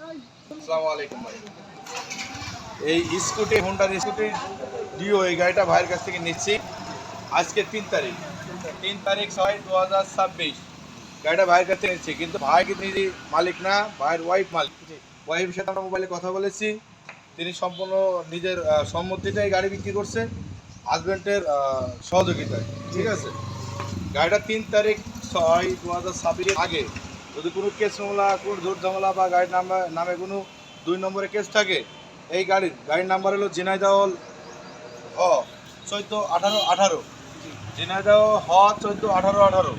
আসসালামু আলাইকুম ভাই। এই স্কুটি হোন্ডার স্কুটি ডিও এই গাড়িটা ভাইয়ের কাছ থেকে নিচ্ছি আজকে 3 তারিখ 6/2026 গাড়িটা ভাইয়ের কাছ থেকে নিচ্ছি, কিন্তু ভাই কিন্তু নিজে মালিক না, ভাইয়ের ওয়াইফ মালিক। ওয়াইফের সাথে আমরা মোবাইলে কথা বলেছি, তিনি সম্পূর্ণ নিজের সম্মতিটাই গাড়ি বিক্রি করছে হাজব্যান্ডের সহযোগিতায়। ঠিক আছে, গাড়িটা 3 তারিখ 6/2026 আগে যদি কোনো কেস মামলা, কোনো জোর ঝামেলা বা গাড়ির নামে কোনো 2 নম্বরের কেস থাকে, এই গাড়ির নাম্বার হলো ঝিনাইদহ হ 14-18-18, ঝিনাইদহ হ 14-18-18।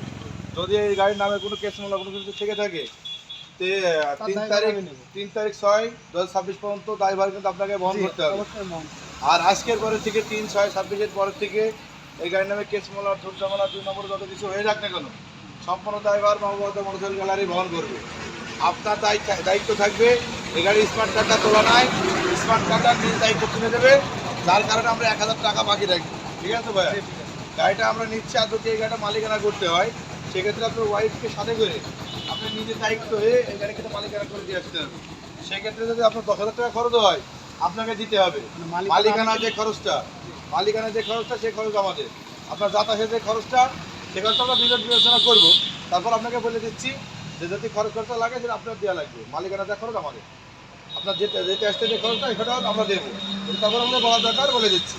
যদি এই গাড়ির নামে কোনো কেস মামলা কোনো কিছু থেকে থাকে, 3 তারিখ 6/2026 পর্যন্ত দায়ভার কিন্তু আপনাকে বহন করতে হবে। আর আজকের পরের থেকে 3/6/26 পরের থেকে এই গাড়ির নামে কেস মামলা, জোর ঝামেলা, 2 নম্বর যত কিছু হয়ে যাক না কেন, সম্পূর্ণ দায়ভার মহম্মদ মোটরসাইকেল গ্যালারি বহন করবে। আপনার দায়িত্ব থাকবে এই গাড়ির স্মার্ট কার্ডটা তোলা নাই, স্মার্ট কার্ডটা নিজ দায়িত্ব কিনে দেবে, যার কারণে আমরা 1000 টাকা বাকি রাখবো। ঠিক আছে ভাইয়া, গাড়িটা আমরা নিচ্ছি, আর যদি এই গাড়িটা মালিকানা করতে হয় সেক্ষেত্রে আপনার ওয়াইফকে সাথে করে আপনি নিজের দায়িত্ব হয়ে এই গাড়িকে মালিকানা করে দিয়ে আসতে হবে। সেক্ষেত্রে যদি আপনার 10,000 টাকা খরচ হয় আপনাকে দিতে হবে। মালিকানা যে খরচটা সেই খরচ আমাদের। আপনার যাতায়াতের যে খরচটা, সে খরচটা আমরা বিবেচনা করবো। তারপর আপনাকে বলে দিচ্ছি যে যদি খরচটা লাগে সেটা আপনার দেওয়া লাগবে। মালিকানা যা খরচ আমাদের, আপনার যেতে আসতে যে খরচটা সেটাও আমরা দেবো। তারপর আমরা বলার দরকার বলে দিচ্ছি।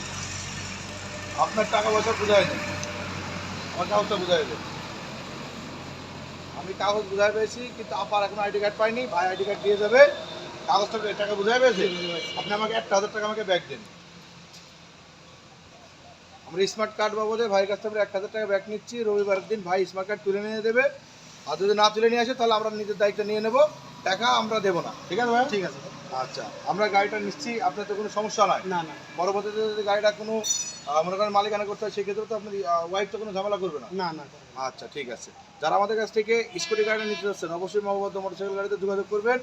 আপনার টাকা পয়সা বুঝাই দেন, আমার কাগজটা বুঝাই দেন। আমি কাগজ বুঝাই পেয়েছি, কিন্তু আপার এখন আইডি কার্ড পাইনি। ভাই আইডি কার্ড দিয়ে যাবে, কাগজটা টাকা বুঝাই পেয়েছি। আপনি আমাকে 1,000 টাকা আমাকে ব্যাক দেন। আমরা স্মার্ট কার্ড বাবদে ভাইয়ের কাছ থেকে 1,000 টাকা ব্যাক নিচ্ছি। রবিবারের দিন ভাই স্মার্ট কার্ড তুলে নিয়ে দেবে, আর যদি না তুলে নিয়ে আসে তাহলে আমরা নিজের দায়িত্ব নিয়ে নেব, টাকা আমরা দেবো না। ঠিক আছে ভাই? ঠিক আছে। আচ্ছা, আমরা গাড়িটা নিচ্ছি, আপনার তো কোনো সমস্যা নাই? না না পরবর্তীতে যদি গাড়িটা কোনো মনে করেন মালিকানা করতে হয়, সেক্ষেত্রে তো আপনার ওয়াইফ তো কোনো ঝামেলা করবে না? না না আচ্ছা ঠিক আছে। যারা আমাদের কাছ থেকে স্কুটি গাড়ি নিতে যাচ্ছেন অবশ্যই মহম্মদ মোটরসাইকেল গাড়িতে যোগাযোগ করবেন।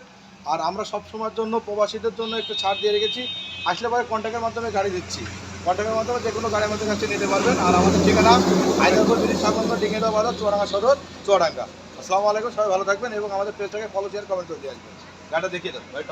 আর আমরা সব সময়ের জন্য প্রবাসীদের জন্য একটু ছাড় দিয়ে রেখেছি, আসলে পরে কন্ট্যাক্টের মাধ্যমে গাড়ি দিচ্ছি। কন্ট্যাক্টের মাধ্যমে যে কোনো গাড়ি আমাদের কাছে নিতে পারবেন। আর আমাদের ঠিকানা হায়দ্রাবাদ ব্রিজ সংলগ্ন ডিঙ্গিদহ বাজার, চুয়াডাঙ্গা সদর, চুয়াডাঙ্গা। আসসালামু আলাইকুম, সবাই ভালো থাকবেন এবং আমাদের পেজটাকে ফলো, শেয়ার, কমেন্ট করে দিয়ে আসবেন। গাড়িটা দেখিয়ে দেন ভাই।